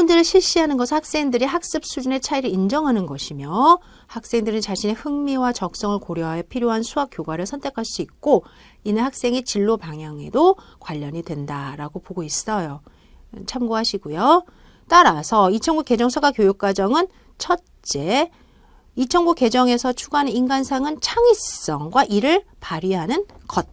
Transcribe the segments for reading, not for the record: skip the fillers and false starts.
부분들을 실시하는 것은 학생들이 학습 수준의 차이를 인정하는 것이며 학생들은 자신의 흥미와 적성을 고려하여 필요한 수학 교과를 선택할 수 있고 이는 학생의 진로 방향에도 관련이 된다라고 보고 있어요. 참고하시고요. 따라서 2009 개정서가 교육과정은 첫째, 2009 개정에서 추구하는 인간상은 창의성과 이를 발휘하는 것.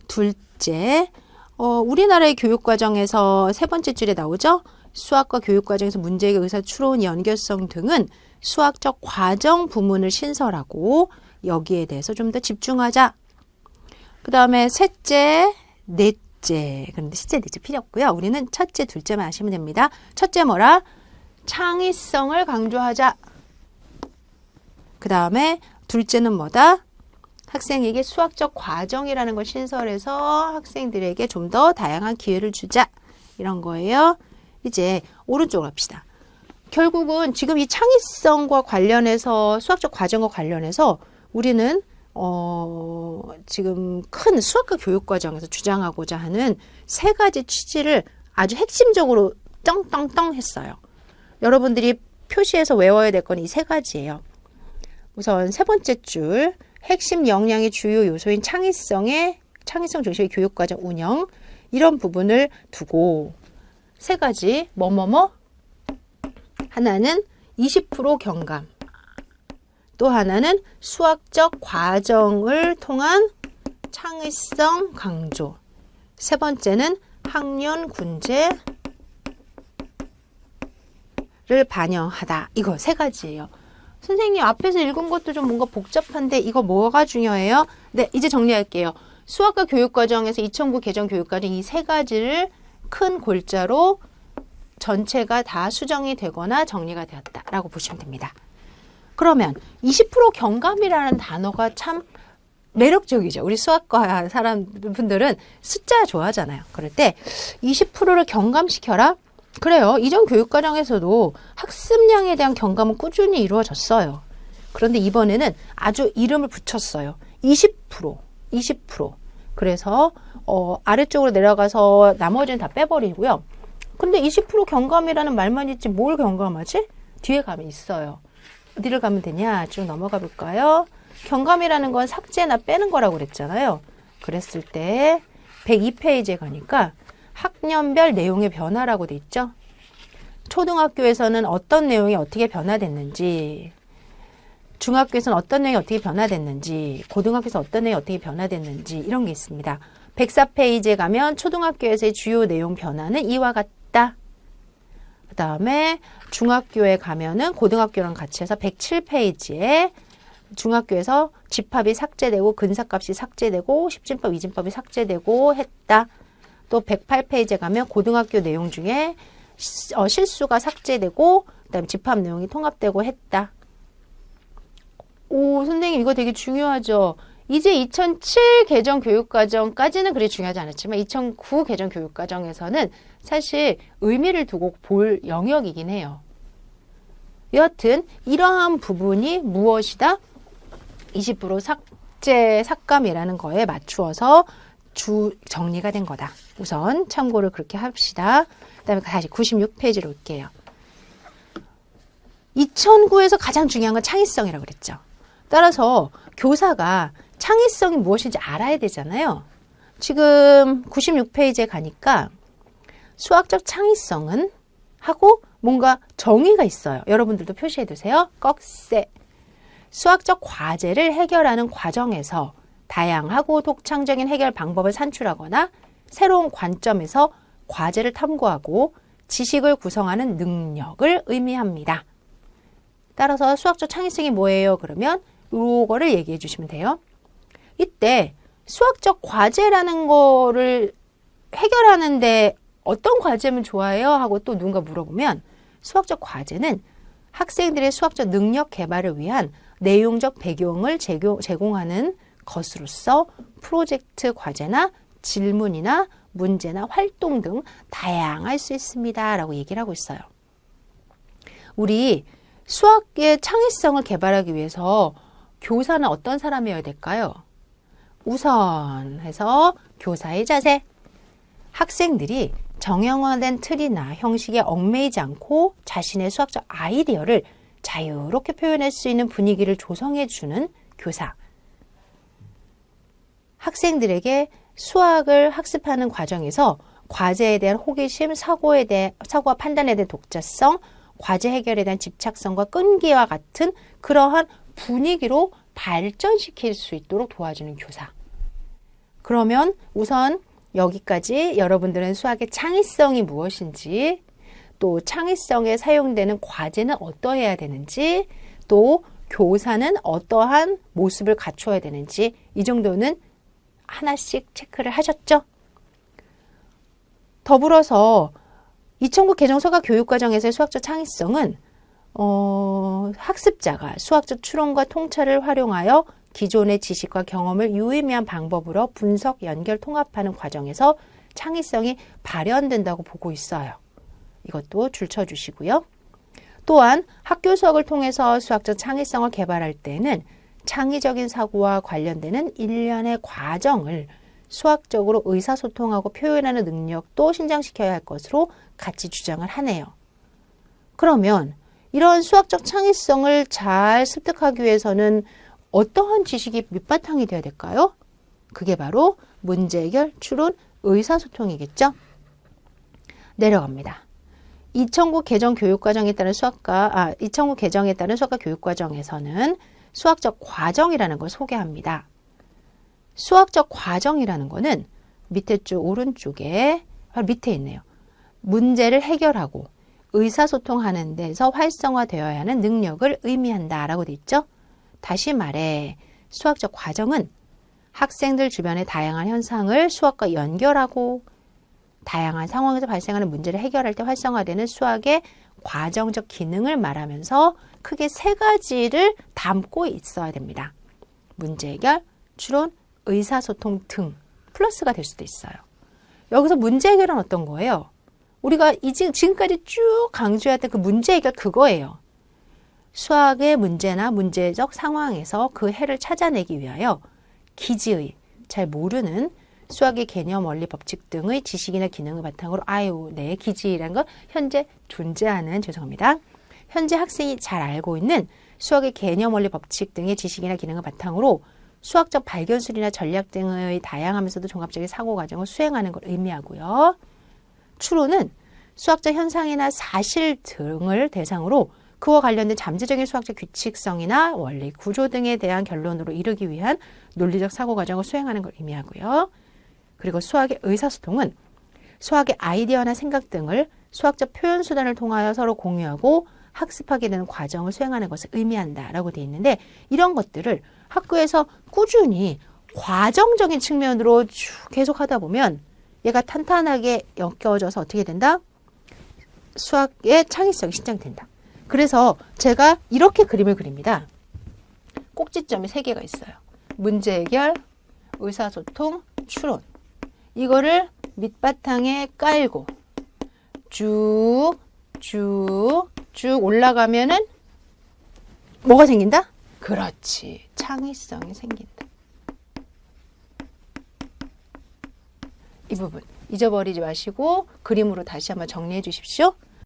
둘째, 우리나라의 교육과정에서 세 번째 줄에 나오죠. 수학과 교육과정에서 문제의 의사 추론, 연결성 등은 수학적 과정 부문을 신설하고 여기에 대해서 좀 더 집중하자. 그 다음에 셋째, 넷째. 그런데 셋째, 넷째 필요 없고요. 우리는 첫째, 둘째만 아시면 됩니다. 첫째 뭐라? 창의성을 강조하자. 그 다음에 둘째는 뭐다? 학생에게 수학적 과정이라는 걸 신설해서 학생들에게 좀 더 다양한 기회를 주자. 이런 거예요. 이제 오른쪽으로 갑시다. 결국은 지금 이 창의성과 관련해서 수학적 과정과 관련해서 우리는 지금 큰 수학과 교육과정에서 주장하고자 하는 세 가지 취지를 아주 핵심적으로 떵떵떵 했어요. 여러분들이 표시해서 외워야 될 건 이 세 가지예요. 우선 세 번째 줄, 핵심 역량의 주요 요소인 창의성 중심의 교육과정 운영, 이런 부분을 두고 세 가지 하나는 20% 경감, 또 하나는 수학적 과정을 통한 창의성 강조, 세 번째는 학년 군제를 반영하다. 이거 세 가지예요. 선생님 앞에서 읽은 것도 좀 뭔가 복잡한데 이거 뭐가 중요해요? 네, 이제 정리할게요. 수학과 교육과정에서 2009 개정 교육과정 이 세 가지를 큰 골자로 전체가 다 수정이 되거나 정리가 되었다라고 보시면 됩니다. 그러면 20% 경감이라는 단어가 참 매력적이죠. 우리 수학과 분들은 숫자 좋아하잖아요. 그럴 때 20%를 경감시켜라? 그래요. 이전 교육과정에서도 학습량에 대한 경감은 꾸준히 이루어졌어요. 그런데 이번에는 아주 이름을 붙였어요. 20%. 그래서 아래쪽으로 내려가서 나머지는 다 빼버리고요. 근데 20% 경감이라는 말만 있지 뭘 경감하지? 뒤에 가면 있어요. 어디를 가면 되냐? 쭉 넘어가 볼까요? 경감이라는 건 삭제나 빼는 거라고 그랬잖아요. 그랬을 때 102페이지에 가니까 학년별 내용의 변화라고 돼 있죠. 초등학교에서는 어떤 내용이 어떻게 변화됐는지, 중학교에서는 어떤 내용이 어떻게 변화됐는지, 고등학교에서 어떤 내용이 어떻게 변화됐는지 이런 게 있습니다. 104페이지에 가면 초등학교에서의 주요 내용 변화는 이와 같다. 그 다음에 중학교에 가면은 고등학교랑 같이 해서 107페이지에 중학교에서 집합이 삭제되고 근사값이 삭제되고 십진법, 이진법이 삭제되고 했다. 또 108페이지에 가면 고등학교 내용 중에 실수가 삭제되고 그다음에 집합 내용이 통합되고 했다. 오, 선생님 이거 되게 중요하죠. 이제 2007 개정 교육과정까지는 그리 중요하지 않았지만 2009 개정 교육과정에서는 사실 의미를 두고 볼 영역이긴 해요. 여하튼 이러한 부분이 무엇이다? 20% 삭제, 삭감이라는 거에 맞추어서 정리가 된 거다. 우선 참고를 그렇게 합시다. 그 다음에 다시 96페이지로 올게요. 2009에서 가장 중요한 건 창의성이라고 그랬죠. 따라서 교사가 창의성이 무엇인지 알아야 되잖아요. 지금 96페이지에 가니까 수학적 창의성은 하고 뭔가 정의가 있어요. 여러분들도 표시해 두세요. 꺽쇠. 수학적 과제를 해결하는 과정에서 다양하고 독창적인 해결 방법을 산출하거나 새로운 관점에서 과제를 탐구하고 지식을 구성하는 능력을 의미합니다. 따라서 수학적 창의성이 뭐예요? 그러면 이거를 얘기해 주시면 돼요. 이때 수학적 과제라는 거를 해결하는데 어떤 과제면 좋아해요? 하고 또 누군가 물어보면 수학적 과제는 학생들의 수학적 능력 개발을 위한 내용적 배경을 제공하는 것으로서 프로젝트 과제나 질문이나 문제나 활동 등 다양할 수 있습니다. 라고 얘기를 하고 있어요. 우리 수학의 창의성을 개발하기 위해서 교사는 어떤 사람이어야 될까요? 우선 해서 교사의 자세. 학생들이 정형화된 틀이나 형식에 얽매이지 않고 자신의 수학적 아이디어를 자유롭게 표현할 수 있는 분위기를 조성해주는 교사. 학생들에게 수학을 학습하는 과정에서 과제에 대한 호기심, 사고와 판단에 대한 독자성, 과제 해결에 대한 집착성과 끈기와 같은 그러한 분위기로 발전시킬 수 있도록 도와주는 교사. 그러면 우선 여기까지 여러분들은 수학의 창의성이 무엇인지, 또 창의성에 사용되는 과제는 어떠해야 되는지, 또 교사는 어떠한 모습을 갖춰야 되는지 이 정도는 하나씩 체크를 하셨죠? 더불어서 2009 개정서가 교육과정에서의 수학적 창의성은 학습자가 수학적 추론과 통찰을 활용하여 기존의 지식과 경험을 유의미한 방법으로 분석, 연결, 통합하는 과정에서 창의성이 발현된다고 보고 있어요. 이것도 줄쳐 주시고요. 또한 학교 수업을 통해서 수학적 창의성을 개발할 때는 창의적인 사고와 관련되는 일련의 과정을 수학적으로 의사소통하고 표현하는 능력도 신장시켜야 할 것으로 같이 주장을 하네요. 그러면 이런 수학적 창의성을 잘 습득하기 위해서는 어떠한 지식이 밑바탕이 되어야 될까요? 그게 바로 문제 해결, 추론, 의사소통이겠죠? 내려갑니다. 2009 개정 교육과정에 따른 2009 개정에 따른 수학과 교육과정에서는 수학적 과정이라는 걸 소개합니다. 수학적 과정이라는 거는 밑에 쪽 오른쪽에 바로 밑에 있네요. 문제를 해결하고 의사소통하는 데서 활성화되어야 하는 능력을 의미한다라고 돼 있죠. 다시 말해 수학적 과정은 학생들 주변의 다양한 현상을 수학과 연결하고 다양한 상황에서 발생하는 문제를 해결할 때 활성화되는 수학의 과정적 기능을 말하면서 크게 세 가지를 담고 있어야 됩니다. 문제 해결, 추론, 의사소통 등 플러스가 될 수도 있어요. 여기서 문제 해결은 어떤 거예요? 우리가 지금까지 쭉 강조했던 그 문제 해결 그거예요. 수학의 문제나 문제적 상황에서 그 해를 찾아내기 위하여 기지의, 잘 모르는 수학의 개념, 원리, 법칙 등의 지식이나 기능을 바탕으로 내 기지라는 건 현재 존재하는, 현재 학생이 잘 알고 있는 수학의 개념, 원리, 법칙 등의 지식이나 기능을 바탕으로 수학적 발견술이나 전략 등의 다양하면서도 종합적인 사고 과정을 수행하는 걸 의미하고요. 추론은 수학적 현상이나 사실 등을 대상으로 그와 관련된 잠재적인 수학적 규칙성이나 원리, 구조 등에 대한 결론으로 이르기 위한 논리적 사고 과정을 수행하는 걸 의미하고요. 그리고 수학의 의사소통은 수학의 아이디어나 생각 등을 수학적 표현 수단을 통하여 서로 공유하고 학습하게 되는 과정을 수행하는 것을 의미한다라고 되어 있는데, 이런 것들을 학교에서 꾸준히 과정적인 측면으로 쭉 계속 하다 보면 얘가 탄탄하게 엮여져서 어떻게 된다? 수학의 창의성이 신장된다. 그래서 제가 이렇게 그림을 그립니다. 꼭지점이 3개가 있어요. 문제 해결, 의사소통, 추론. 이거를 밑바탕에 깔고 쭉 올라가면은 뭐가 생긴다? 그렇지. 창의성이 생긴다. 이 부분 잊어버리지 마시고 그림으로 다시 한번 정리해 주십시오.